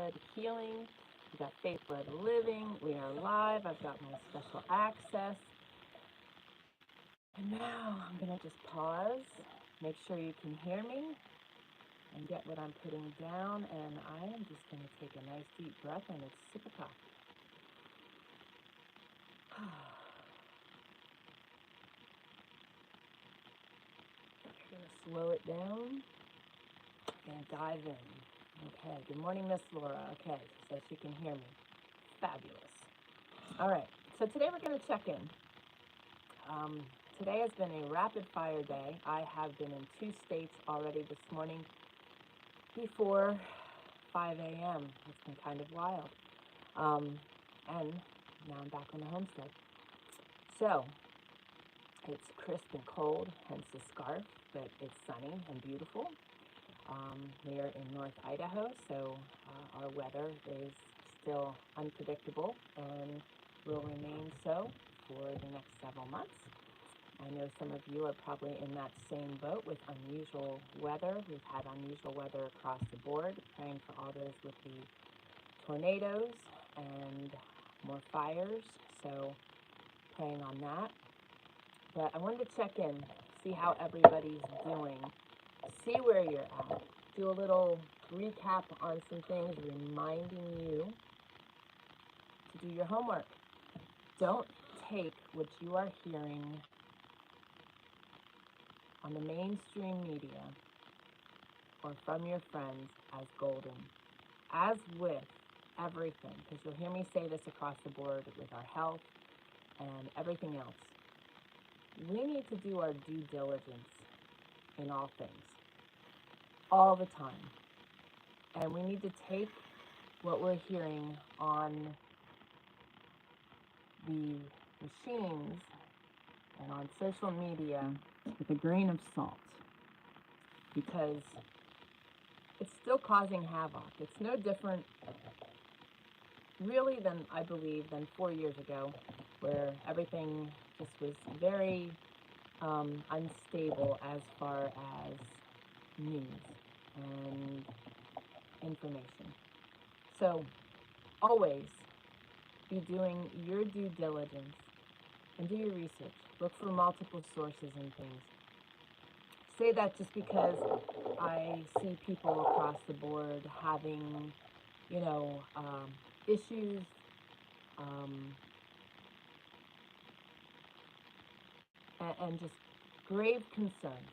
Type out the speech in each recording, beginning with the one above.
faith-led healing. We got faith-led living. We are live. I've got my special access. And now I'm going to just pause, make sure you can hear me, and get what I'm putting down. And I am just going to take a nice deep breath and a sip of coffee. I'm going to slow it down and dive in. Okay, good morning, Miss Laura. Okay, so she can hear me. Fabulous. All right, so today we're going to check in. Today has been a rapid fire day. I have been in 2 states already this morning before 5 a.m. It's been kind of wild. And now I'm back on the homestead. So it's crisp and cold, hence the scarf, but it's sunny and beautiful. We are in North Idaho, so our weather is still unpredictable and will remain so for the next several months. I know some of you are probably in that same boat with unusual weather. We've had unusual weather across the board, praying for all those with the tornadoes and more fires, so praying on that. But I wanted to check in, see how everybody's doing, see where you're at, do a little recap on some things, reminding you to do your homework. Don't take what you are hearing on the mainstream media or from your friends as golden. As with everything, because you'll hear me say this across the board with our health and everything else, we need to do our due diligence in all things, all the time. And we need to take what we're hearing on the machines and on social media with a grain of salt, because it's still causing havoc. It's no different really than, I believe, than 4 years ago, where everything just was very unstable as far as news and information. So always be doing your due diligence and do your research. Look for multiple sources and things. Say that just because I see people across the board having, issues, and just grave concerns.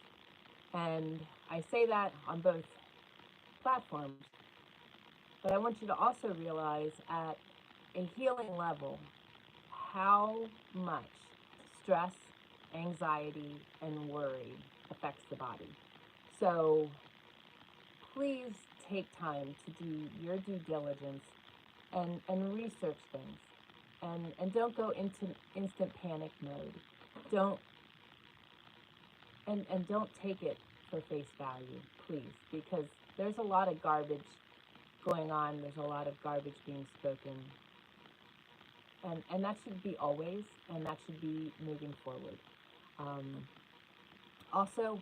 And I say that on both platforms, but I want you to also realize at a healing level how much stress, anxiety, and worry affects the body. So please take time to do your due diligence and research things. And don't go into instant panic mode. Don't take it for face value, please, because there's a lot of garbage going on. There's a lot of garbage being spoken. And that should be always, and that should be moving forward. Also,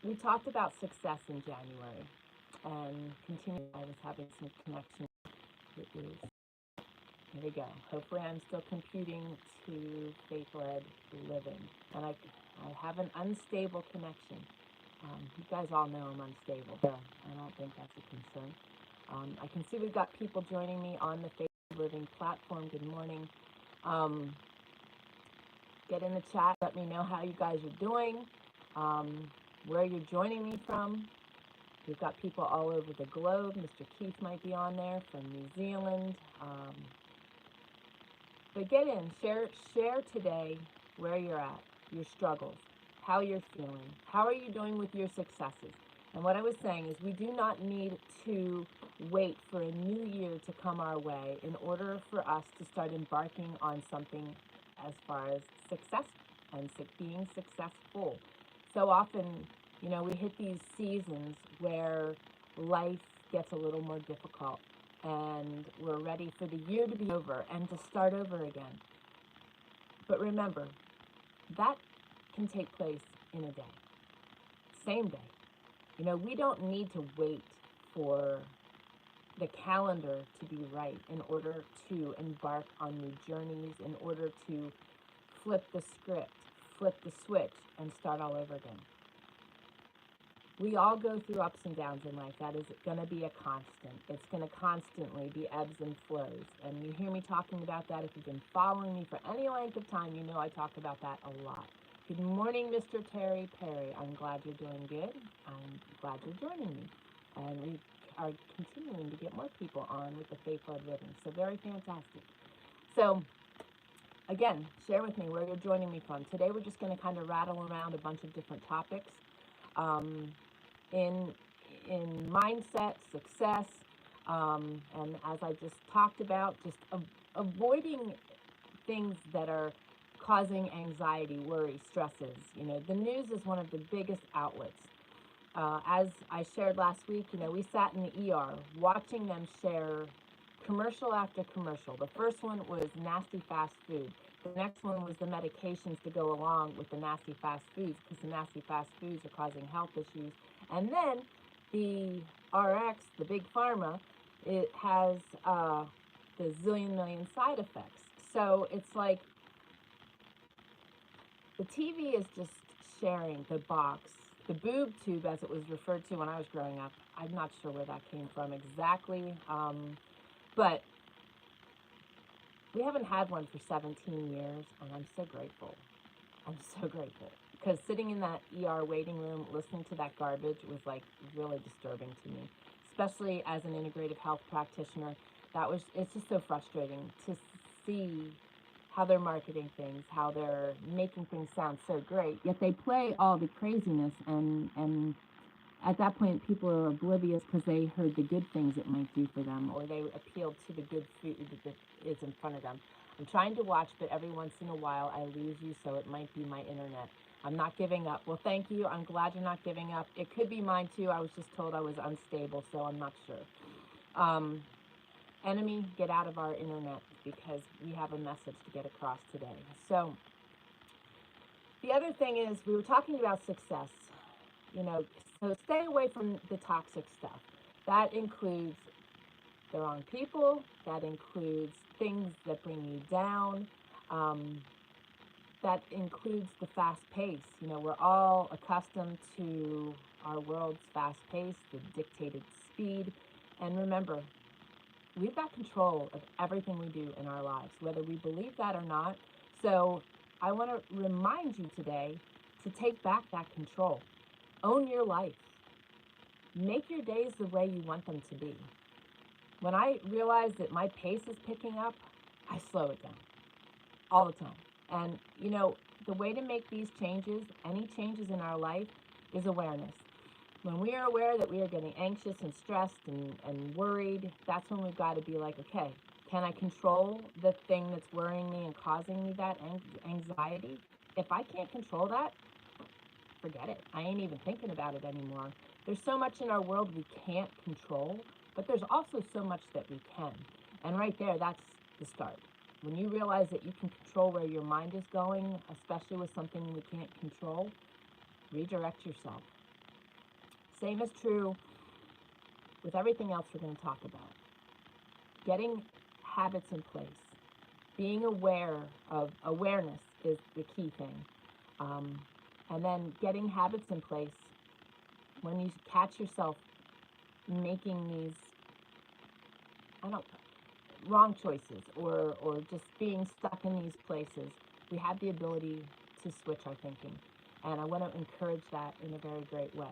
we talked about success in January, and I was having some connection. It is, here we go. Hopefully I'm still computing to faith-led living, and I have an unstable connection. You guys all know I'm unstable, so I don't think that's a concern. I can see we've got people joining me on the Faith Living platform. Good morning. Get in the chat. Let me know how you guys are doing, where you're joining me from. We've got people all over the globe. Mr. Keith might be on there from New Zealand. But get in, share today where you're at, your struggles, how you're feeling, how are you doing with your successes. And what I was saying is we do not need to wait for a new year to come our way in order for us to start embarking on something as far as success and being successful. So often, we hit these seasons where life gets a little more difficult and we're ready for the year to be over and to start over again. But remember, that can take place in a day, same day. We don't need to wait for the calendar to be right in order to embark on new journeys, in order to flip the script, flip the switch, and start all over again. We all go through ups and downs in life. That is going to be a constant. It's going to constantly be ebbs and flows. And you hear me talking about that. If you've been following me for any length of time, you know I talk about that a lot. Good morning, Mr. Terry Perry. I'm glad you're doing good. I'm glad you're joining me. And we are continuing to get more people on with the faith-led living. So very fantastic. So again, share with me where you're joining me from. Today we're just going to kind of rattle around a bunch of different topics. In mindset, success, and as I just talked about, just avoiding things that are causing anxiety, worry, stresses. You know, the news is one of the biggest outlets. As I shared last week, you know, we sat in the ER watching them share commercial after commercial. The first one was nasty fast food. The next one was the medications to go along with the nasty fast foods, because the nasty fast foods are causing health issues. And then the RX, the big pharma, it has the zillion million side effects. So it's like the TV is just sharing the box, the boob tube, as it was referred to when I was growing up. I'm not sure where that came from exactly, but we haven't had one for 17 years, and I'm so grateful. I'm so grateful. Because sitting in that ER waiting room, listening to that garbage was like really disturbing to me, especially as an integrative health practitioner. It's just so frustrating to see how they're marketing things, how they're making things sound so great, yet they play all the craziness, and at that point people are oblivious because they heard the good things it might do for them, or they appealed to the good food that is in front of them. I'm trying to watch, but every once in a while I lose you, so it might be my internet. I'm not giving up. Well, thank you. I'm glad you're not giving up. It could be mine too. I was just told I was unstable, so I'm not sure. Enemy, get out of our internet, because we have a message to get across today. So the other thing is, we were talking about success. You know, so stay away from the toxic stuff. That includes the wrong people. That includes things that bring you down. That includes the fast pace. You know, we're all accustomed to our world's fast pace, the dictated speed. And remember, we've got control of everything we do in our lives, whether we believe that or not. So I want to remind you today to take back that control. Own your life. Make your days the way you want them to be. When I realize that my pace is picking up, I slow it down all the time. And, you know, the way to make these changes, any changes in our life, is awareness. When we are aware that we are getting anxious and stressed and worried, that's when we've got to be like, okay, can I control the thing that's worrying me and causing me that anxiety? If I can't control that, forget it. I ain't even thinking about it anymore. There's so much in our world we can't control, but there's also so much that we can. And right there, that's the start. When you realize that you can control where your mind is going, especially with something we can't control, redirect yourself. Same is true with everything else we're going to talk about. Getting habits in place. Being aware of awareness is the key thing. And then getting habits in place when you catch yourself making these, wrong choices or just being stuck in these places. We have the ability to switch our thinking. And I want to encourage that in a very great way.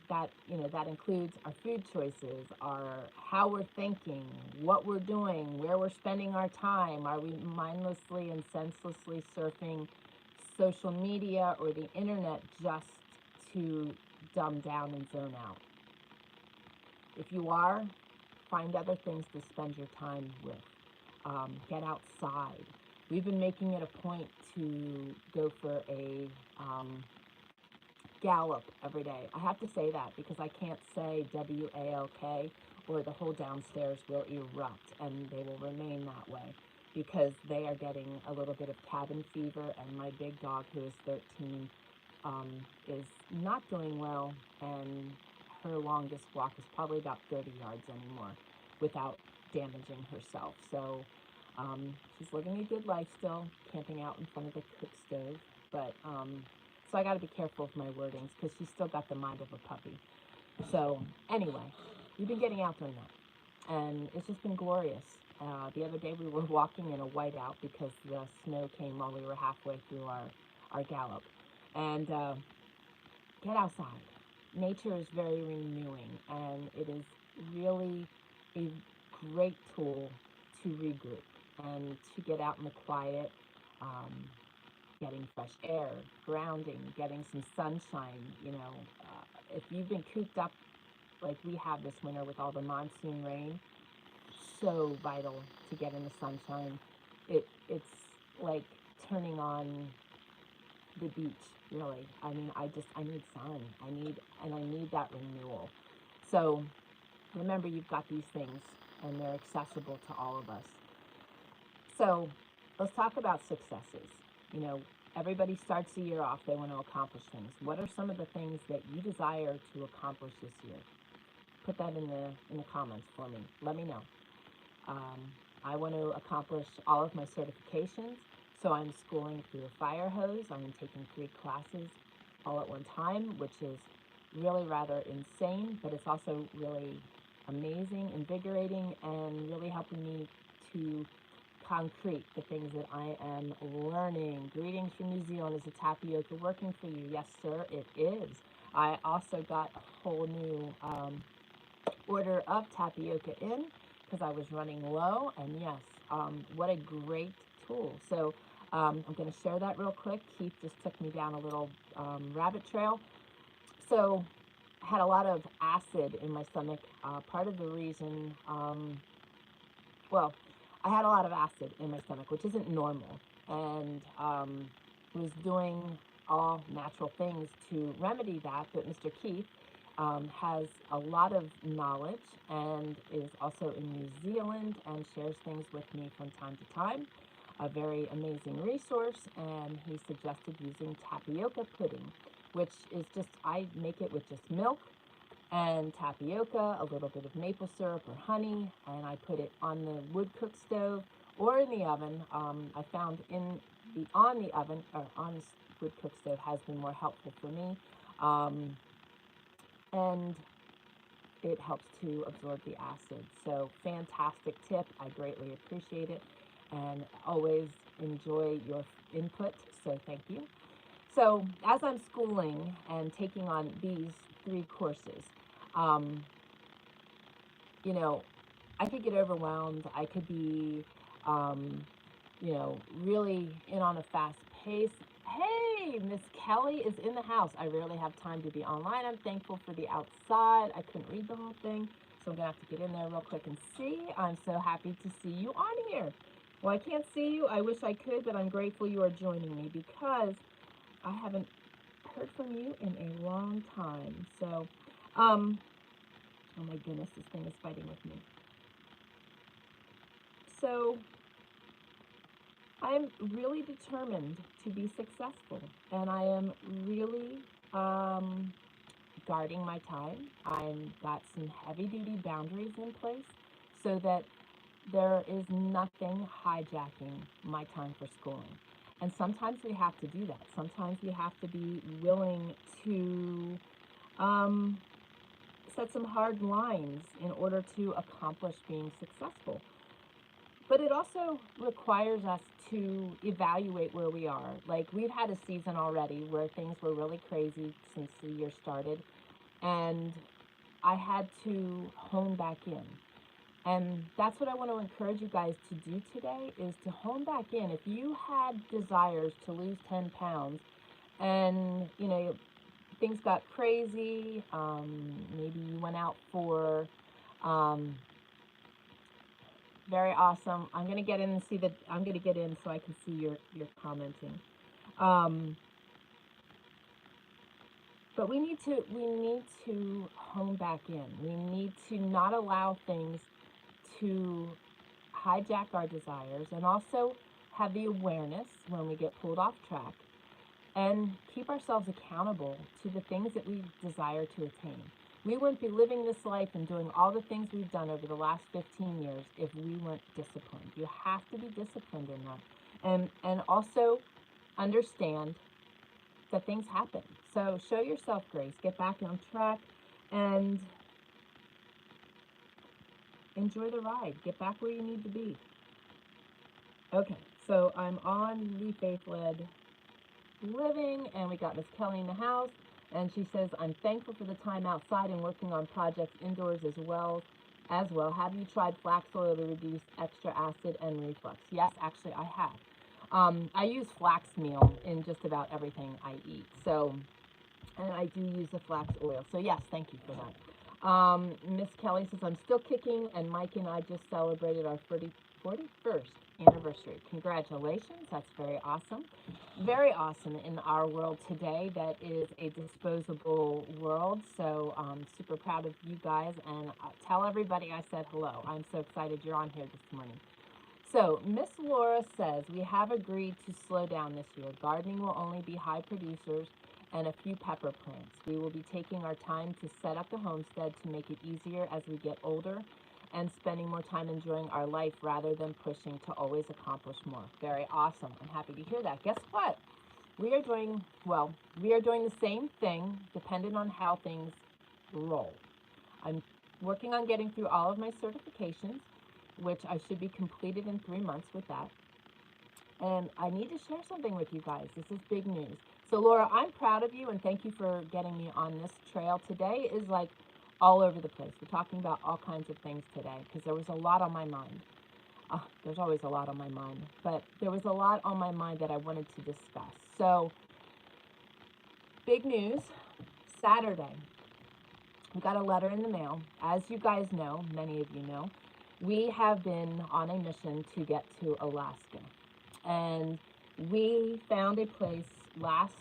That includes our food choices, how we're thinking, what we're doing, where we're spending our time. Are we mindlessly and senselessly surfing social media or the internet just to dumb down and zone out? If you are, find other things to spend your time with. Get outside. We've been making it a point to go for a gallop every day. I have to say that because I can't say WALK or the whole downstairs will erupt, and they will remain that way because they are getting a little bit of cabin fever, and my big dog, who is 13, is not doing well, and her longest walk is probably about 30 yards anymore without damaging herself. So she's living a good life still, camping out in front of the cook stove. But so I got to be careful of my wordings because she's still got the mind of a puppy. So anyway, we've been getting out doing that, and it's just been glorious. The other day we were walking in a whiteout because the snow came while we were halfway through our gallop. And get outside. Nature is very renewing, and it is really a great tool to regroup and to get out in the quiet, getting fresh air, grounding, getting some sunshine. If you've been cooped up like we have this winter with all the monsoon rain, so vital to get in the sunshine. It's like turning on the beach, really. I mean, I need sun. I need that renewal. So remember, you've got these things, and they're accessible to all of us. So let's talk about successes. Everybody starts the year off, they want to accomplish things. What are some of the things that you desire to accomplish this year? Put that in the comments for me. Let me know. I want to accomplish all of my certifications, so I'm schooling through a fire hose. I'm taking 3 classes all at one time, which is really rather insane, but it's also really amazing, invigorating, and really helping me to concrete the things that I am learning. Greetings from New Zealand. Is the tapioca working for you? Yes, sir, it is. I also got a whole new order of tapioca in because I was running low, and yes, what a great tool. So I'm going to share that real quick. Keith just took me down a little rabbit trail. So I had a lot of acid in my stomach. Part of the reason, I had a lot of acid in my stomach, which isn't normal, and was doing all natural things to remedy that. But Mr. Keith has a lot of knowledge and is also in New Zealand and shares things with me from time to time. A very amazing resource, and he suggested using tapioca pudding, which is just, I make it with just milk and tapioca, a little bit of maple syrup or honey, and I put it on the wood cook stove or in the oven. I found on the oven or on the wood cook stove has been more helpful for me, and it helps to absorb the acid. So fantastic tip. I greatly appreciate it and always enjoy your input. So thank you. So as I'm schooling and taking on these 3 courses, I could get overwhelmed. I could be, really in on a fast pace. Hey, Miss Kelly is in the house. I rarely have time to be online. I'm thankful for the outside. I couldn't read the whole thing, so I'm going to have to get in there real quick and see. I'm so happy to see you on here. Well, I can't see you. I wish I could, but I'm grateful you are joining me because I haven't heard from you in a long time. So, oh my goodness, this thing is fighting with me. So, I'm really determined to be successful, and I am really guarding my time. I've got some heavy-duty boundaries in place so that there is nothing hijacking my time for schooling. And sometimes we have to do that. Sometimes we have to be willing to set some hard lines in order to accomplish being successful. But it also requires us to evaluate where we are. Like, we've had a season already where things were really crazy since the year started, and I had to hone back in. And that's what I want to encourage you guys to do today, is to hone back in. If you had desires to lose 10 pounds and, things got crazy, maybe you went out for, very awesome. I'm going to get in and see I'm going to get in so I can see your commenting. But we need to hone back in. We need to not allow things to hijack our desires, and also have the awareness when we get pulled off track, and keep ourselves accountable to the things that we desire to attain. We wouldn't be living this life and doing all the things we've done over the last 15 years if we weren't disciplined. You have to be disciplined in that. And also understand that things happen. So show yourself grace, get back on track, and enjoy the ride. Get back where you need to be. Okay, so I'm on the faith-led living, and we got Miss Kelly in the house, and she says, I'm thankful for the time outside and working on projects indoors as well. Have you tried flax oil to reduce extra acid and reflux? Yes, actually I have. I use flax meal in just about everything I eat, so, and I do use the flax oil, so yes, thank you for that. Miss Kelly says, I'm still kicking, and Mike and I just celebrated our 41st anniversary. Congratulations, that's very awesome. Very awesome in our world today that is a disposable world, so super proud of you guys, and tell everybody I said hello. I'm so excited you're on here this morning. So Miss Laura says, we have agreed to slow down this year. Gardening will only be high producers and a few pepper plants. We will be taking our time to set up the homestead to make it easier as we get older and spending more time enjoying our life rather than pushing to always accomplish more. Very awesome. I'm happy to hear that. Guess what? We are doing the same thing depending on how things roll. I'm working on getting through all of my certifications, which I should be completed in 3 months with that. And I need to share something with you guys. This is big news. So Laura, I'm proud of you and thank you for getting me on this trail. Today is like all over the place. We're talking about all kinds of things today because there was a lot on my mind. There's always a lot on my mind, but there was a lot on my mind that I wanted to discuss. So, big news, Saturday, we got a letter in the mail. As you guys know, many of you know, we have been on a mission to get to Alaska. And we found a place last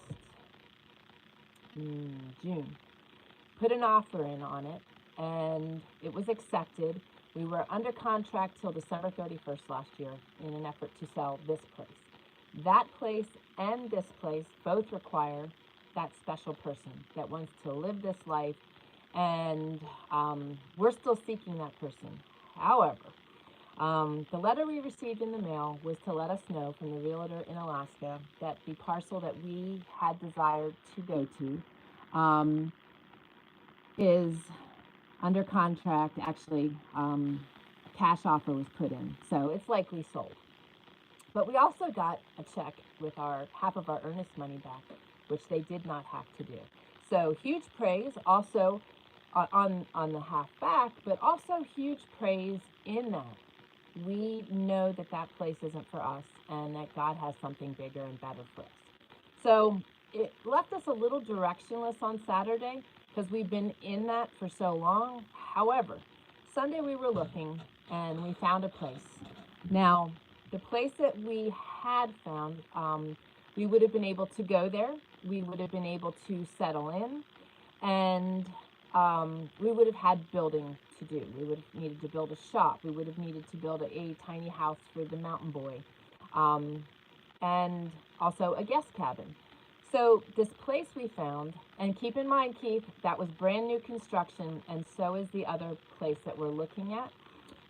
June, put an offer in on it, and it was accepted. We were under contract till December 31st last year in an effort to sell this place. That place and this place both require that special person that wants to live this life, and we're still seeking that person. However, the letter we received in the mail was to let us know from the realtor in Alaska that the parcel that we had desired to go to is under contract. Actually, a cash offer was put in, so it's likely sold. But we also got a check with half of our earnest money back, which they did not have to do. So huge praise also on the half back, but also huge praise in that we know that that place isn't for us and that God has something bigger and better for us. So it left us a little directionless on Saturday because we've been in that for so long. However, Sunday we were looking and we found a place. Now, the place that we had found, we would have been able to go there. We would have been able to settle in, and we would have had building to do. We would have needed to build a shop. We would have needed to build a tiny house for the mountain boy, and also a guest cabin. So this place we found, and keep in mind, Keith, that was brand new construction, and so is the other place that we're looking at.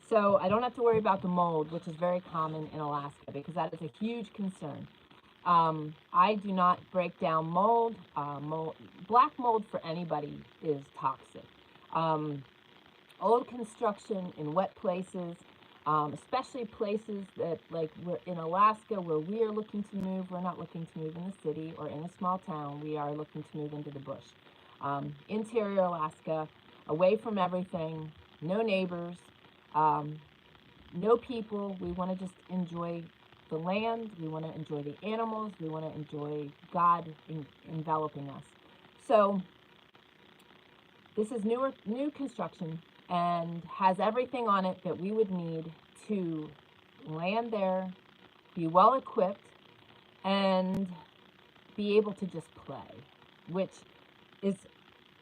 So I don't have to worry about the mold, which is very common in Alaska, because that is a huge concern. I do not break down mold. Black mold for anybody is toxic. Old construction in wet places, especially places that, like we're in Alaska where we are looking to move. We're not looking to move in the city or in a small town. We are looking to move into the bush. Interior Alaska, away from everything, no neighbors, no people. We want to just enjoy the land. We want to enjoy the animals. We want to enjoy God enveloping us. So this is new construction and has everything on it that we would need to land there, be well equipped, and be able to just play, which is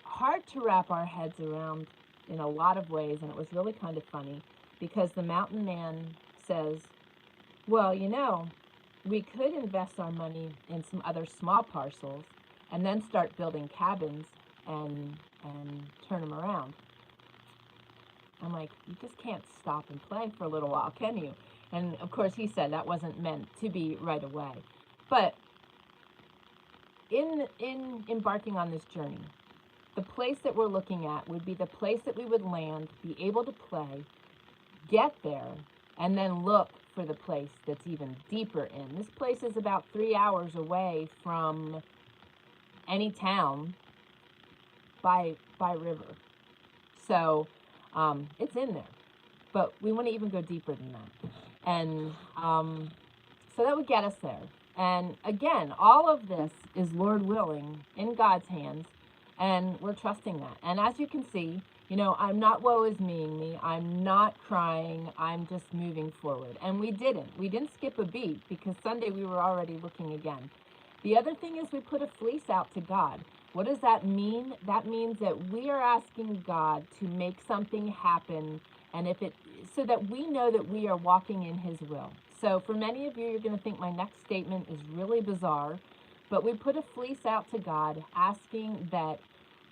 hard to wrap our heads around in a lot of ways. And it was really kind of funny because the mountain man says, well, you know, we could invest our money in some other small parcels and then start building cabins and and turn them around. I'm like, you just can't stop and play for a little while, can you? And of course he said that wasn't meant to be right away. But in embarking on this journey, the place that we're looking at would be the place that we would land, be able to play, get there, and then look for the place that's even deeper in. This place is about 3 hours away from any town by river. So it's in there, but we want to even go deeper than that. And so that would get us there. And again, all of this is, Lord willing, in God's hands, and we're trusting that. And as you can see, you know, I'm not woe is me. I'm not crying. I'm just moving forward. And we didn't skip a beat, because Sunday we were already looking again. The other thing is we put a fleece out to God. What does that mean? That means that we are asking God to make something happen, and so that we know that we are walking in his will. So for many of you, you're going to think my next statement is really bizarre, but we put a fleece out to God asking that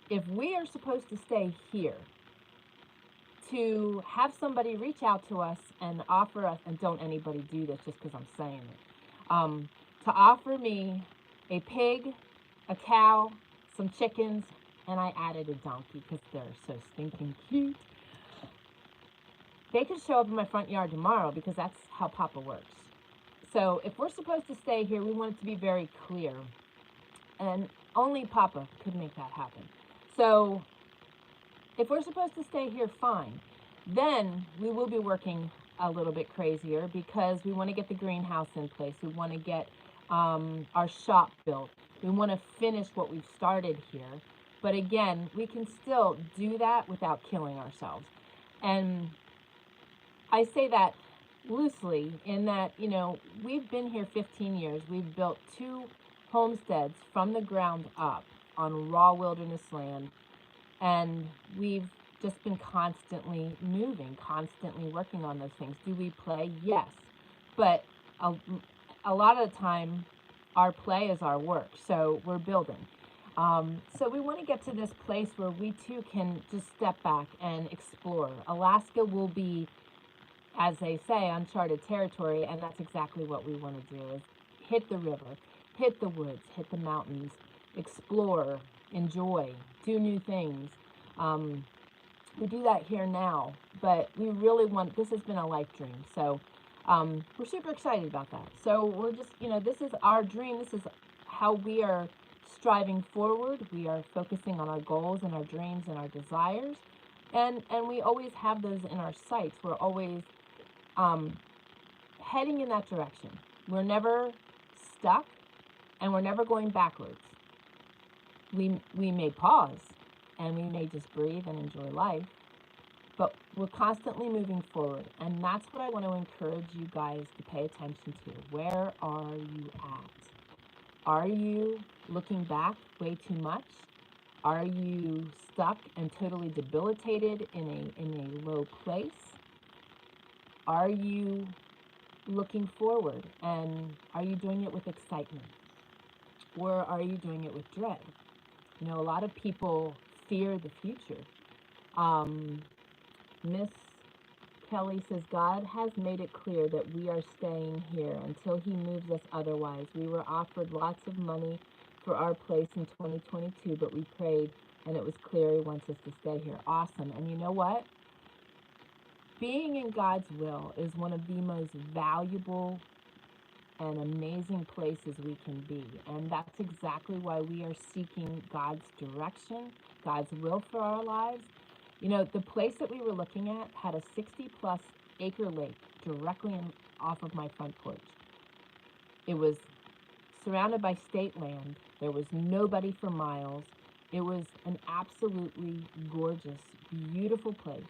if we are supposed to stay here, to have somebody reach out to us and offer us, and don't anybody do this just because I'm saying it, to offer me a pig, a cow, some chickens, and I added a donkey because they're so stinking cute. They could show up in my front yard tomorrow, because that's how Papa works. So if we're supposed to stay here, we want it to be very clear. And only Papa could make that happen. So if we're supposed to stay here, fine. Then we will be working a little bit crazier, because we want to get the greenhouse in place. We want to get our shop built. We want to finish what we've started here. But again, we can still do that without killing ourselves. And I say that loosely in that, you know, we've been here 15 years. We've built 2 homesteads from the ground up on raw wilderness land. And we've just been constantly moving, constantly working on those things. Do we play? Yes. But a lot of the time, our play is our work. So we're building. So we want to get to this place where we too can just step back and explore. Alaska will be, as they say, uncharted territory, and that's exactly what we want to do, is hit the river, hit the woods, hit the mountains, explore, enjoy, do new things. We do that here now, but we really want, this has been a life dream, so we're super excited about that. So we're just, you know, this is our dream, this is how we are striving forward. We are focusing on our goals and our dreams and our desires, and we always have those in our sights. We're always heading in that direction. We're never stuck, and we're never going backwards. We may pause, and we may just breathe and enjoy life, but we're constantly moving forward, and that's what I want to encourage you guys to pay attention to. Where are you at? Are you looking back way too much? Are you stuck and totally debilitated in a low place? Are you looking forward, and are you doing it with excitement? Or are you doing it with dread? You know, a lot of people fear the future. Miss Kelly says, God has made it clear that we are staying here until he moves us otherwise. We were offered lots of money for our place in 2022, but we prayed, and it was clear he wants us to stay here. Awesome. And you know what? Being in God's will is one of the most valuable and amazing places we can be. And that's exactly why we are seeking God's direction, God's will for our lives. You know, the place that we were looking at had a 60-plus acre lake directly off of my front porch. It was surrounded by state land. There was nobody for miles. It was an absolutely gorgeous, beautiful place.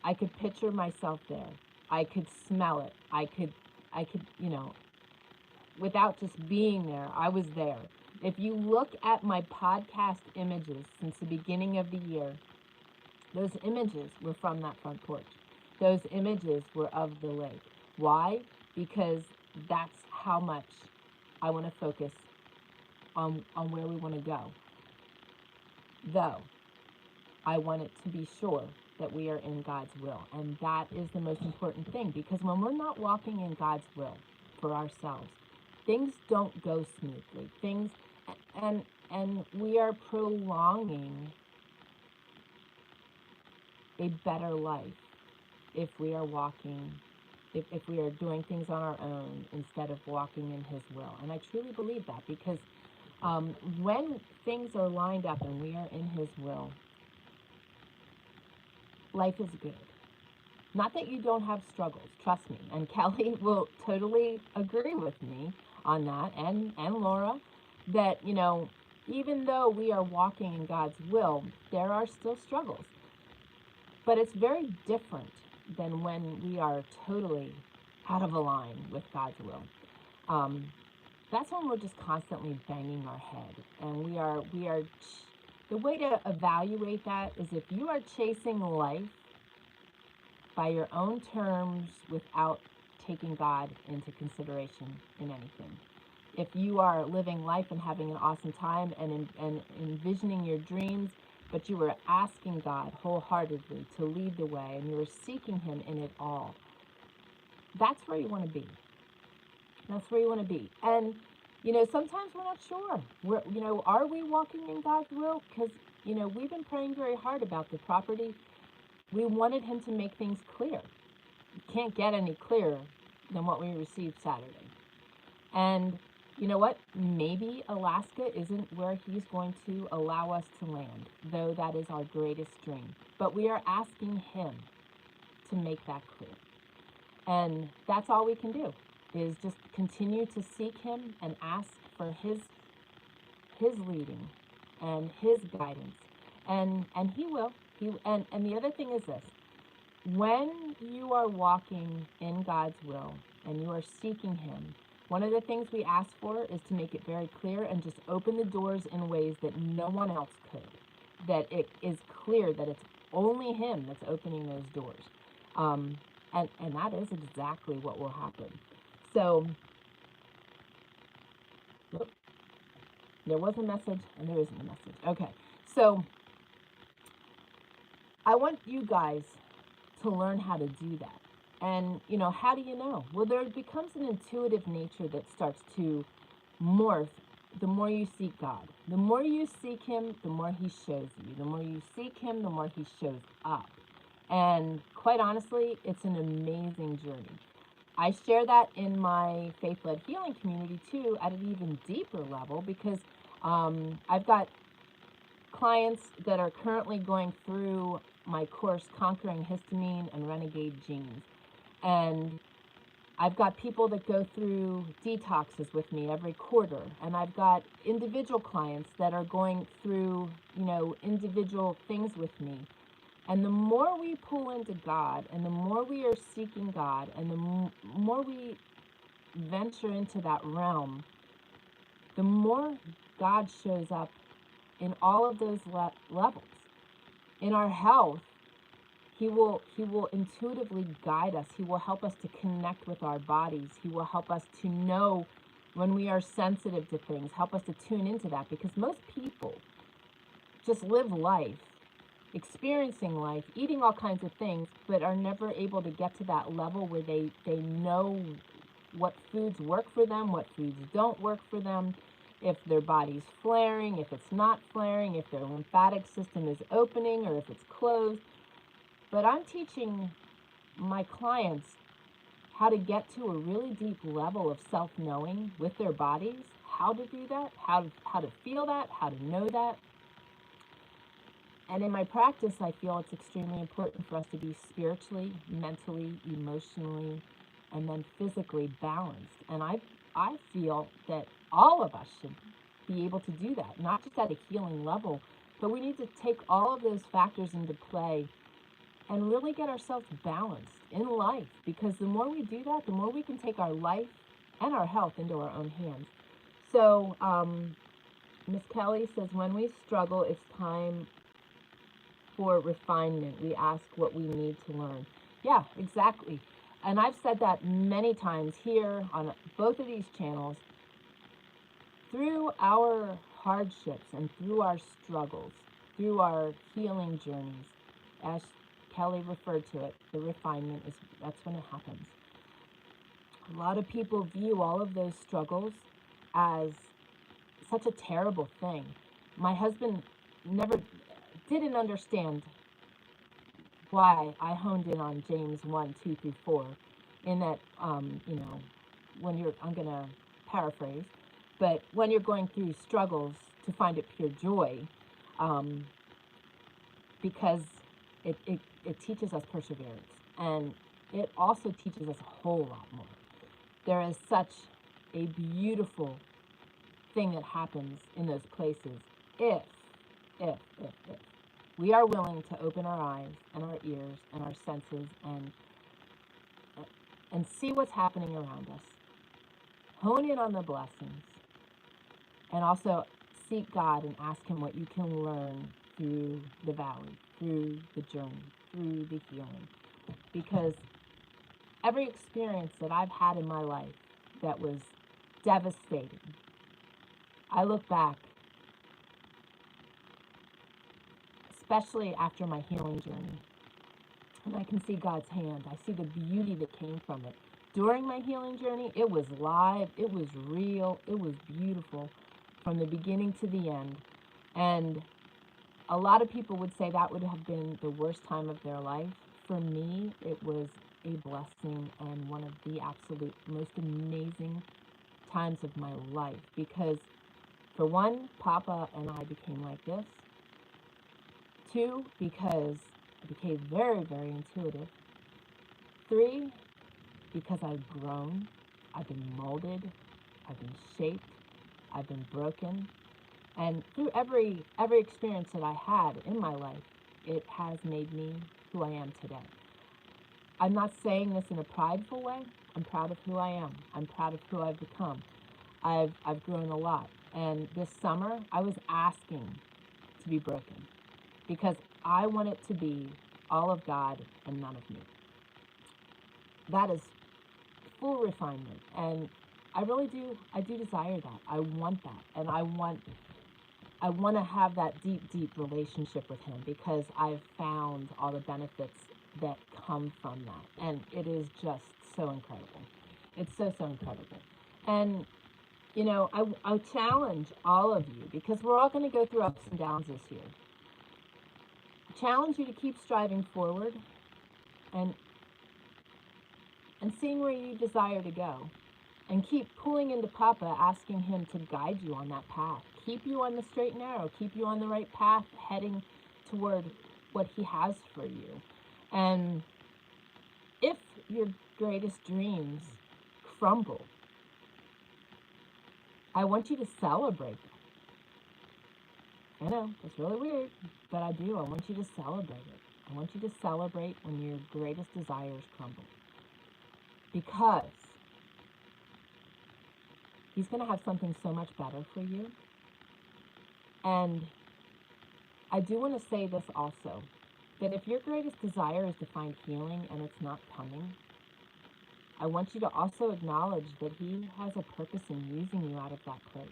I could picture myself there. I could smell it. I could, you know, without just being there, I was there. If you look at my podcast images since the beginning of the year, those images were from that front porch. Those images were of the lake. Why? Because that's how much I want to focus on where we want to go. though I want it to be sure that we are in God's will. And that is the most important thing, because when we're not walking in God's will for ourselves, things don't go smoothly. And we are prolonging a better life if we are walking, if we are doing things on our own instead of walking in His will. And I truly believe that, because when things are lined up and we are in His will, life is good. Not that you don't have struggles, trust me. And Kelly will totally agree with me on that, and Laura, that, even though we are walking in God's will, there are still struggles. But it's very different than when we are totally out of line with God's will. That's when we're just constantly banging our head. And the way to evaluate that is if you are chasing life by your own terms without taking God into consideration in anything. If you are living life and having an awesome time and envisioning your dreams, but you were asking God wholeheartedly to lead the way and you were seeking Him in it all, that's where you want to be. That's where you want to be. And, sometimes we're not sure. Are we walking in God's will? Because, we've been praying very hard about the property. We wanted Him to make things clear. You can't get any clearer than what we received Saturday. And you know what? Maybe Alaska isn't where He's going to allow us to land, though that is our greatest dream. But we are asking Him to make that clear. And that's all we can do, is just continue to seek Him and ask for His leading and His guidance. And He will. And the other thing is this: when you are walking in God's will and you are seeking Him, one of the things we ask for is to make it very clear and just open the doors in ways that no one else could. That it is clear that it's only Him that's opening those doors. And that is exactly what will happen. So, there was a message and there isn't a message. Okay, so I want you guys to learn how to do that. And, how do you know? Well, there becomes an intuitive nature that starts to morph the more you seek God. The more you seek Him, the more He shows you. The more you seek Him, the more He shows up. And quite honestly, it's an amazing journey. I share that in my faith-led healing community too, at an even deeper level, because I've got clients that are currently going through my course, Conquering Histamine and Renegade Genes. And I've got people that go through detoxes with me every quarter. And I've got individual clients that are going through, individual things with me. And the more we pull into God, and the more we are seeking God, and the more we venture into that realm, the more God shows up in all of those levels. In our health, He will intuitively guide us. He will help us to connect with our bodies. He will help us to know when we are sensitive to things, help us to tune into that, because most people just live life, experiencing life, eating all kinds of things, but are never able to get to that level where they know what foods work for them, what foods don't work for them, if their body's flaring, if it's not flaring, if their lymphatic system is opening or if it's closed. But I'm teaching my clients how to get to a really deep level of self-knowing with their bodies, how to do that, how to feel that, how to know that. And in my practice, I feel it's extremely important for us to be spiritually, mentally, emotionally, and then physically balanced. And I feel that all of us should be able to do that, not just at a healing level, but we need to take all of those factors into play and really get ourselves balanced in life, because the more we do that, the more we can take our life and our health into our own hands. So Miss Kelly says, when we struggle, it's time for refinement. We ask what we need to learn. Yeah, exactly. And I've said that many times here on both of these channels. Through our hardships and through our struggles, through our healing journeys, as Kelly referred to it, the refinement that's when it happens. A lot of people view all of those struggles as such a terrible thing. My husband never didn't understand why I honed in on James 1, 2 through 4, in that, when I'm going to paraphrase, but when you're going through struggles, to find it pure joy, because it teaches us perseverance, and it also teaches us a whole lot more. There is such a beautiful thing that happens in those places if we are willing to open our eyes and our ears and our senses and see what's happening around us. Hone in on the blessings, and also seek God and ask Him what you can learn through the valley, through the journey, through the healing. Because every experience that I've had in my life that was devastating, I look back, especially after my healing journey, and I can see God's hand. I see the beauty that came from it. During my healing journey, it was live, it was real, it was beautiful from the beginning to the end. And a lot of people would say that would have been the worst time of their life. For me, it was a blessing and one of the absolute most amazing times of my life. Because, for one, Papa and I became like this. 2, because I became very, very intuitive. 3, because I've grown, I've been molded, I've been shaped, I've been broken. And through every experience that I had in my life, it has made me who I am today. I'm not saying this in a prideful way. I'm proud of who I am. I'm proud of who I've become. I've grown a lot. And this summer, I was asking to be broken because I want it to be all of God and none of me. That is full refinement. And I really do, desire that. I want that. And I want to have that deep, deep relationship with Him because I've found all the benefits that come from that. And it is just so incredible. It's so, so incredible. And, I challenge all of you, because we're all going to go through ups and downs this year. I challenge you to keep striving forward and seeing where you desire to go. And keep pulling into Papa, asking Him to guide you on that path. Keep you on the straight and narrow. Keep you on the right path, heading toward what He has for you. And if your greatest dreams crumble, I want you to celebrate them. I know, it's really weird, but I do. I want you to celebrate it. I want you to celebrate when your greatest desires crumble. Because He's going to have something so much better for you. And I do want to say this also, that if your greatest desire is to find healing and it's not coming, I want you to also acknowledge that He has a purpose in using you out of that place.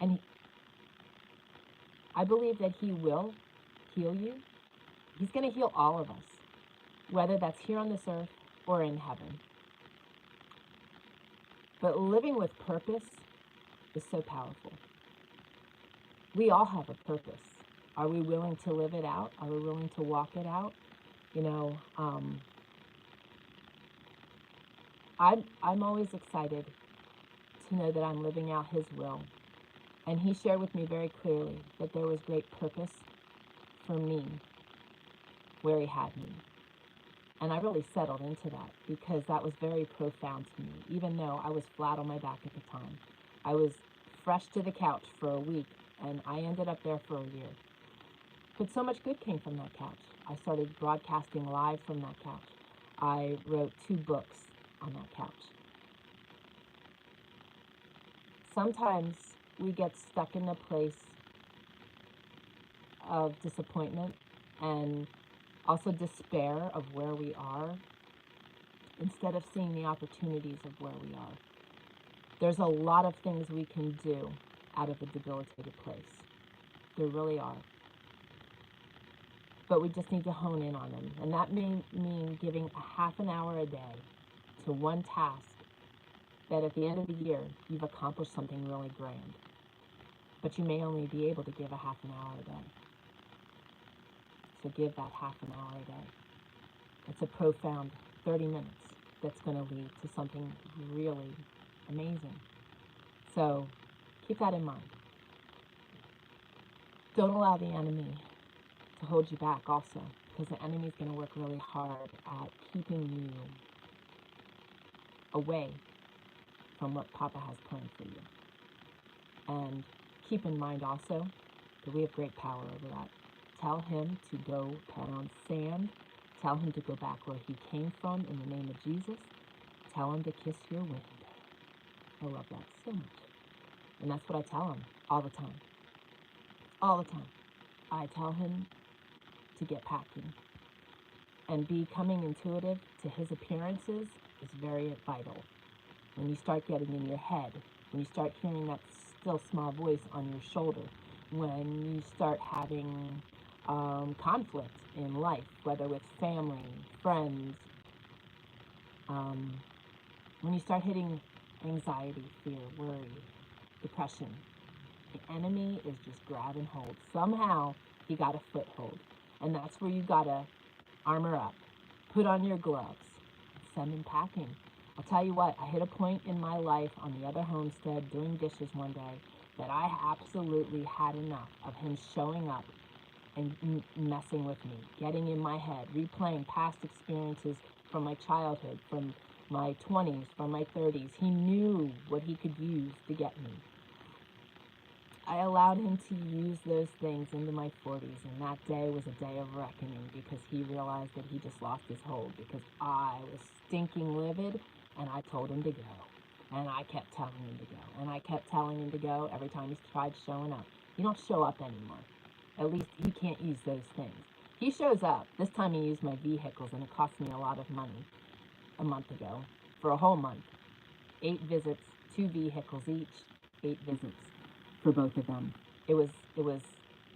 And I believe that He will heal you. He's going to heal all of us, whether that's here on this earth or in heaven. But living with purpose is so powerful. We all have a purpose. Are we willing to live it out? Are we willing to walk it out? I'm always excited to know that I'm living out His will. And He shared with me very clearly that there was great purpose for me where He had me. And I really settled into that because that was very profound to me, even though I was flat on my back at the time. I was fresh to the couch for a week, and I ended up there for a year. But so much good came from that couch. I started broadcasting live from that couch. I wrote 2 books on that couch. Sometimes we get stuck in a place of disappointment and also despair of where we are, instead of seeing the opportunities of where we are. There's a lot of things we can do out of a debilitated place. There really are. but we just need to hone in on them. And that may mean giving a half an hour a day to one task that at the end of the year, you've accomplished something really grand. But you may only be able to give a half an hour a day. So give that half an hour a day. It's a profound 30 minutes that's going to lead to something really amazing. So keep that in mind. Don't allow the enemy to hold you back also, because the enemy is going to work really hard at keeping you away from what Papa has planned for you. And keep in mind also that we have great power over that. Tell him to go pound sand. Tell him to go back where he came from in the name of Jesus. Tell him to kiss your wind. I love that so much. And that's what I tell him all the time. All the time. I tell him to get packing. And becoming intuitive to his appearances is very vital. When you start getting in your head, when you start hearing that still small voice on your shoulder, when you start having conflict in life, whether with family, friends, when you start hitting anxiety, fear, worry, depression, the enemy is just grabbing hold. Somehow he got a foothold. And that's where you gotta armor up, put on your gloves, send him packing. I'll tell you what, I hit a point in my life on the other homestead doing dishes one day that I absolutely had enough of him showing up and messing with me, getting in my head, replaying past experiences from my childhood, from my 20s, from my 30s. He knew what he could use to get me. I allowed him to use those things into my 40s, and that day was a day of reckoning because he realized that he just lost his hold because I was stinking livid, and I told him to go. And I kept telling him to go, and I kept telling him to go every time he tried showing up. He don't show up anymore. At least he can't use those things. He shows up. This time he used my vehicles, and it cost me a lot of money a month ago for a whole month. 8 visits, 2 vehicles each, 8 visits for both of them. It was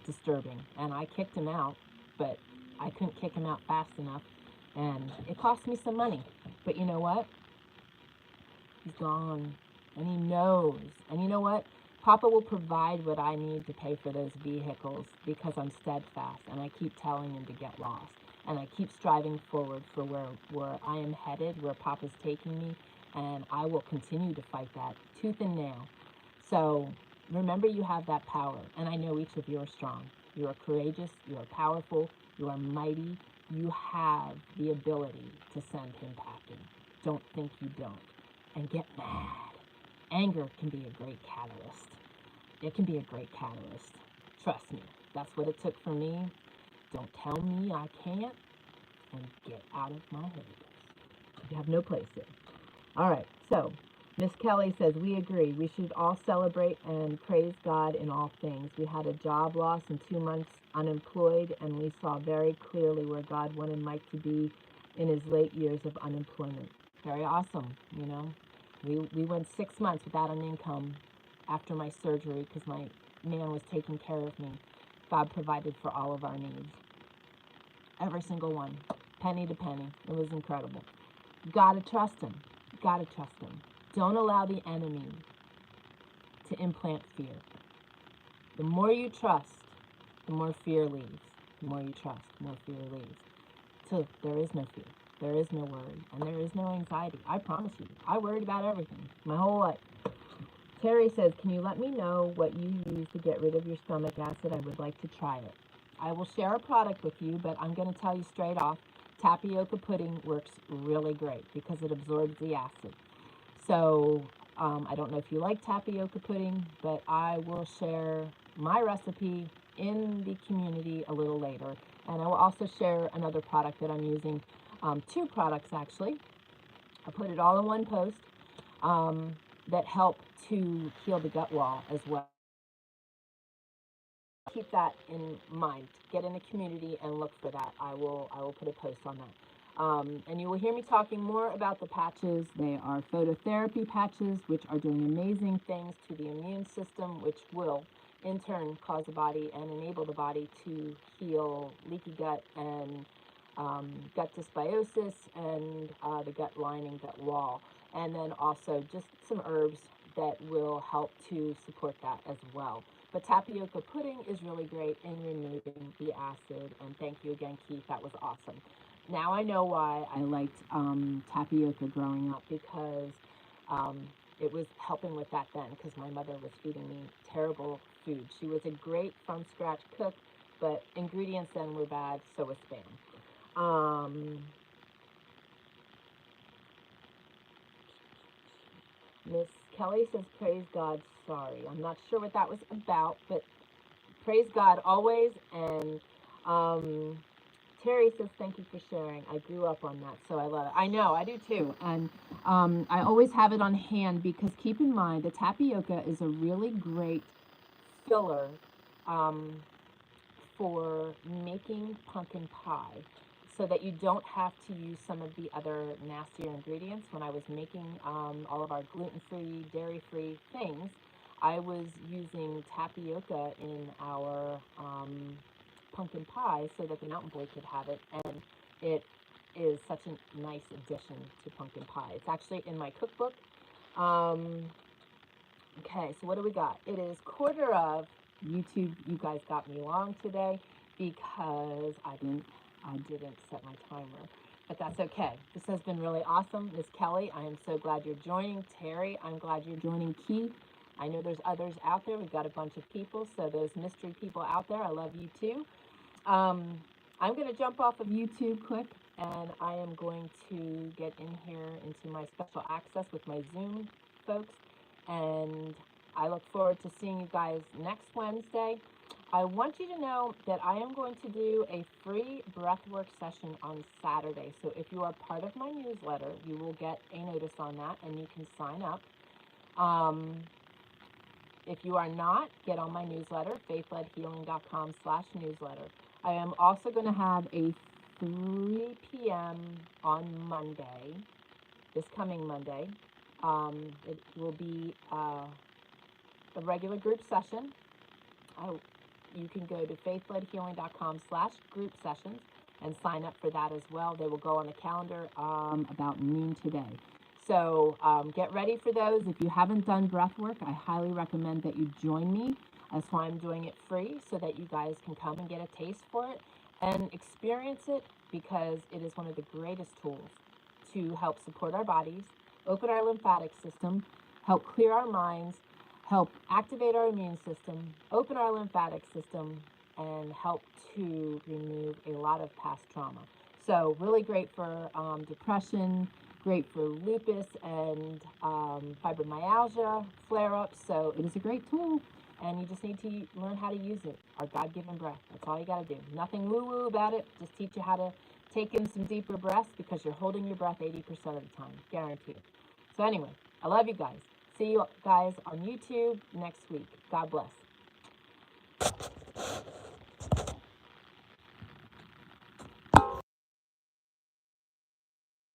disturbing, and I kicked him out, but I couldn't kick him out fast enough, and it cost me some money. But you know what? He's gone, and he knows. And you know what? Papa will provide what I need to pay for those vehicles because I'm steadfast, and I keep telling him to get lost, and I keep striving forward for where I am headed, where Papa's taking me, and I will continue to fight that tooth and nail. So remember, you have that power, and I know each of you are strong. You are courageous, you are powerful, you are mighty. You have the ability to send him packing. Don't think you don't. And get mad. Anger can be a great catalyst. It can be a great catalyst. Trust me, that's what it took for me. Don't tell me I can't, and get out of my head. You have no place there. All right, so Miss Kelly says, we agree. We should all celebrate and praise God in all things. We had a job loss and 2 months unemployed, and we saw very clearly where God wanted Mike to be in his late years of unemployment. Very awesome, you know. We went 6 months without an income after my surgery because my man was taking care of me. God provided for all of our needs. Every single one. Penny to penny. It was incredible. You gotta trust him. You gotta trust him. Don't allow the enemy to implant fear. The more you trust, the more fear leaves. The more you trust, the more fear leaves. So there is no fear. There is no worry, and there is no anxiety. I promise you. I worried about everything my whole life. Terry says, can you let me know what you use to get rid of your stomach acid? I would like to try it. I will share a product with you, but I'm going to tell you straight off, tapioca pudding works really great because it absorbs the acid. So I don't know if you like tapioca pudding, but I will share my recipe in the community a little later. And I will also share another product that I'm using. 2 products actually. I put it all in one post that help to heal the gut wall as well. Keep that in mind. Get in the community and look for that. I will put a post on that. And you will hear me talking more about the patches. They are phototherapy patches, which are doing amazing things to the immune system, which will in turn cause the body and enable the body to heal leaky gut and gut dysbiosis and the gut lining, gut wall. And then also just some herbs that will help to support that as well. But tapioca pudding is really great in removing the acid. And thank you again, Keith. That was awesome. Now I know why I liked tapioca growing up, because it was helping with that then, because my mother was feeding me terrible food. She was a great from-scratch cook, but ingredients then were bad, so was Spam. Miss Kelly says, praise God, sorry. I'm not sure what that was about, but praise God always. And Terry says, thank you for sharing. I grew up on that, so I love it. I know, I do too. And I always have it on hand, because keep in mind, the tapioca is a really great filler for making pumpkin pie, so that you don't have to use some of the other nastier ingredients. When I was making all of our gluten-free, dairy-free things, I was using tapioca in our pumpkin pie so that the mountain boy could have it, and it is such a nice addition to pumpkin pie. It's actually in my cookbook. Okay, so what do we got? It is quarter of. YouTube, you guys got me wrong today because I didn't set my timer, but that's okay. This has been really awesome. Miss Kelly, I am so glad you're joining. Terry, I'm glad you're joining. Keith, I know there's others out there. We've got a bunch of people, so those mystery people out there, I love you too. I'm going to jump off of YouTube quick, and I am going to get in here into my special access with my Zoom folks, and I look forward to seeing you guys next Wednesday. I want you to know that I am going to do a free breathwork session on Saturday. So if you are part of my newsletter, you will get a notice on that, and you can sign up. If you are not, get on my newsletter, faithledhealing.com/newsletter. I am also going to have a 3 p.m. on Monday, this coming Monday. It will be a regular group session. You can go to faithledhealing.com/group sessions and sign up for that as well. They will go on the calendar about noon today. So get ready for those. If you haven't done breathwork, I highly recommend that you join me. That's why I'm doing it free, so that you guys can come and get a taste for it and experience it, because it is one of the greatest tools to help support our bodies, open our lymphatic system, help clear our minds, help activate our immune system, open our lymphatic system, and help to remove a lot of past trauma. So really great for depression, great for lupus and fibromyalgia flare-ups. So it is a great tool, and you just need to learn how to use it. Our God-given breath. That's all you got to do. Nothing woo-woo about it. Just teach you how to take in some deeper breaths, because you're holding your breath 80% of the time. Guaranteed. So anyway, I love you guys. See you guys on YouTube next week. God bless.